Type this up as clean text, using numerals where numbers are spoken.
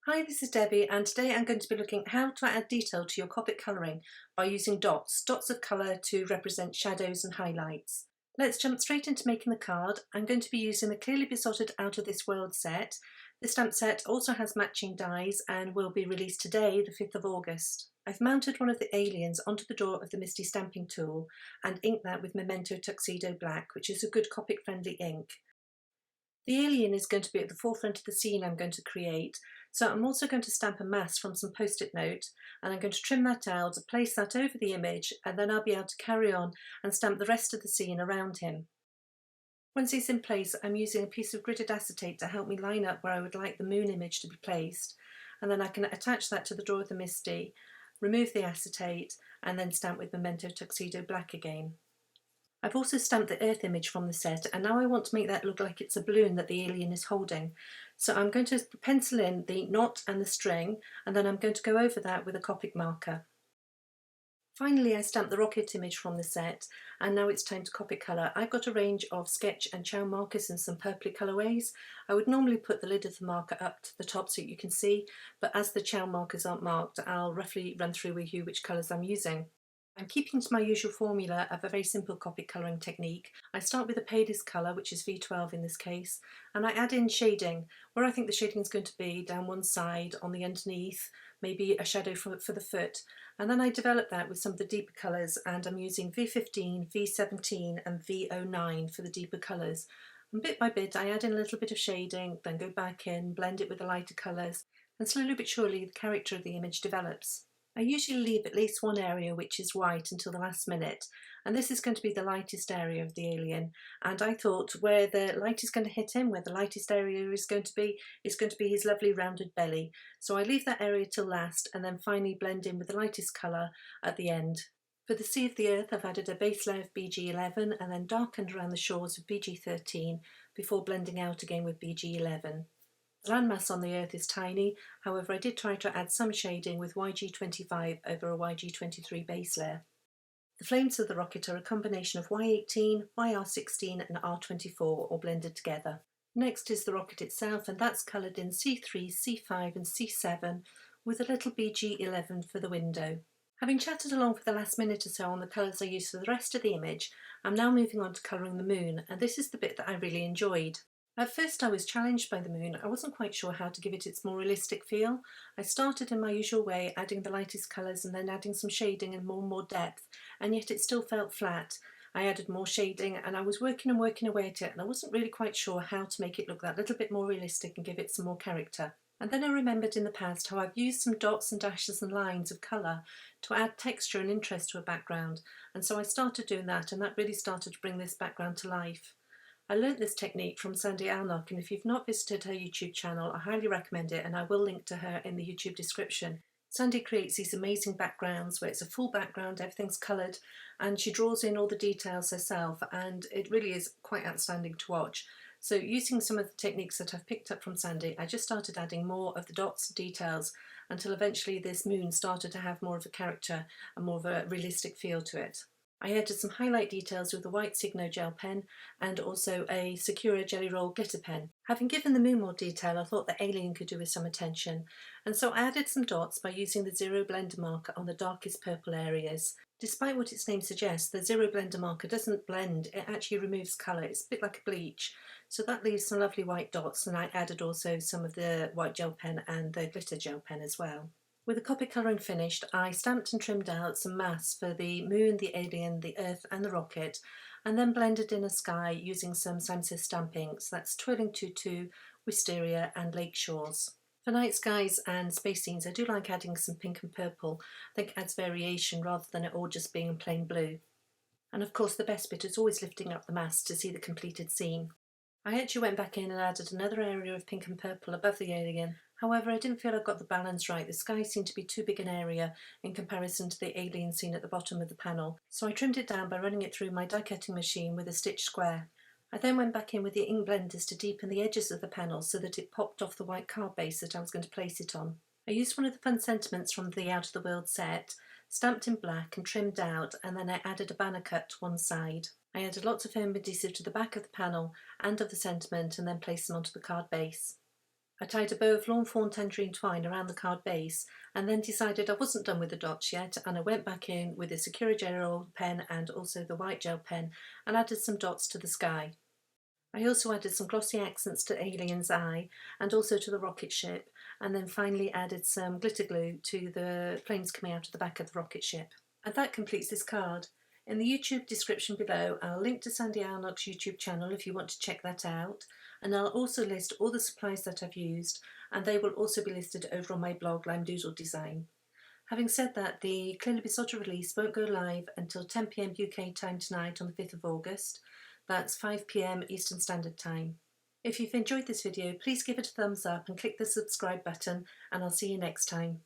Hi, this is Debbie, and today I'm going to be looking at how to add detail to your Copic colouring by using dots of colour to represent shadows and highlights. Let's jump straight into making the card. I'm going to be using the Clearly Besotted Out of This World set. This stamp set also has matching dies and will be released today, the 5th of August. I've mounted one of the aliens onto the door of the MISTI stamping tool and inked that with Memento Tuxedo Black, which is a good Copic friendly ink. The alien is going to be at the forefront of the scene I'm going to create, so I'm also going to stamp a mask from some post-it note, and I'm going to trim that out, place that over the image, and then I'll be able to carry on and stamp the rest of the scene around him. Once he's in place, I'm using a piece of gridded acetate to help me line up where I would like the moon image to be placed, and then I can attach that to the door of the MISTI, remove the acetate, and then stamp with Memento Tuxedo Black again. I've also stamped the earth image from the set, and now I want to make that look like it's a balloon that the alien is holding. So I'm going to pencil in the knot and the string, and then I'm going to go over that with a Copic marker. Finally, I stamped the rocket image from the set, and now it's time to Copic colour. I've got a range of sketch and chow markers in some purpley colourways. I would normally put the lid of the marker up to the top so you can see, but as the chow markers aren't marked, I'll roughly run through with you which colours I'm using. I'm keeping to my usual formula of a very simple Copic colouring technique. I start with the palest colour, which is V12 in this case, and I add in shading, where I think the shading is going to be down one side, on the underneath, maybe a shadow for the foot, and then I develop that with some of the deeper colours, and I'm using V15, V17 and V09 for the deeper colours. And bit by bit I add in a little bit of shading, then go back in, blend it with the lighter colours, and slowly but surely the character of the image develops. I usually leave at least one area which is white until the last minute, and this is going to be the lightest area of the alien, and I thought where the light is going to hit him, where the lightest area is going to be his lovely rounded belly. So I leave that area till last and then finally blend in with the lightest colour at the end. For the Sea of the Earth I've added a base layer of BG11 and then darkened around the shores with BG13 before blending out again with BG11. The landmass on the Earth is tiny, however I did try to add some shading with YG25 over a YG23 base layer. The flames of the rocket are a combination of Y18, YR16 and R24 all blended together. Next is the rocket itself, and that's coloured in C3, C5 and C7 with a little BG11 for the window. Having chatted along for the last minute or so on the colours I used for the rest of the image, I'm now moving on to colouring the moon, and this is the bit that I really enjoyed. At first I was challenged by the moon. I wasn't quite sure how to give it its more realistic feel. I started in my usual way, adding the lightest colours and then adding some shading and more depth, and yet it still felt flat. I added more shading and I was working away at it, and I wasn't really quite sure how to make it look that little bit more realistic and give it some more character. And then I remembered in the past how I've used some dots and dashes and lines of colour to add texture and interest to a background, and so I started doing that, and that really started to bring this background to life. I learnt this technique from Sandy Alnock, and if you've not visited her YouTube channel, I highly recommend it, and I will link to her in the YouTube description. Sandy creates these amazing backgrounds where it's a full background, everything's coloured, and she draws in all the details herself, and it really is quite outstanding to watch. So using some of the techniques that I've picked up from Sandy, I just started adding more of the dots and details until eventually this moon started to have more of a character and more of a realistic feel to it. I added some highlight details with a white Signo gel pen and also a Sakura Jelly Roll glitter pen. Having given the moon more detail, I thought the alien could do with some attention, and so I added some dots by using the Zero Blender marker on the darkest purple areas. Despite what its name suggests, the Zero Blender marker doesn't blend, it actually removes colour. It's a bit like a bleach, so that leaves some lovely white dots, and I added also some of the white gel pen and the glitter gel pen as well. With the Copic colouring finished, I stamped and trimmed out some masks for the moon, the alien, the earth and the rocket, and then blended in a sky using some Samsys stamping, so that's Twirling Tutu, Wisteria and Lake Shores. For night skies and space scenes, I do like adding some pink and purple. I think it adds variation rather than it all just being plain blue. And of course the best bit is always lifting up the mask to see the completed scene. I actually went back in and added another area of pink and purple above the alien. However, I didn't feel I got the balance right. The sky seemed to be too big an area in comparison to the alien scene at the bottom of the panel, so I trimmed it down by running it through my die cutting machine with a stitch square. I then went back in with the ink blenders to deepen the edges of the panel so that it popped off the white card base that I was going to place it on. I used one of the fun sentiments from the Out of the World set, stamped in black and trimmed out, and then I added a banner cut to one side. I added lots of foam adhesive to the back of the panel and of the sentiment and then placed them onto the card base. I tied a bow of lawn fawn tangerine twine around the card base and then decided I wasn't done with the dots yet, and I went back in with the Sakura gel pen and also the white gel pen and added some dots to the sky. I also added some glossy accents to Alien's eye and also to the rocket ship, and then finally added some glitter glue to the flames coming out of the back of the rocket ship. And that completes this card. In the YouTube description below, I'll link to Sandy Arnock's YouTube channel if you want to check that out, and I'll also list all the supplies that I've used, and they will also be listed over on my blog Lime Doodle Design. Having said that, the Clearly Besotted release won't go live until 10 PM UK time tonight on the 5th of August. That's 5 PM Eastern Standard Time. If you've enjoyed this video, please give it a thumbs up and click the subscribe button, and I'll see you next time.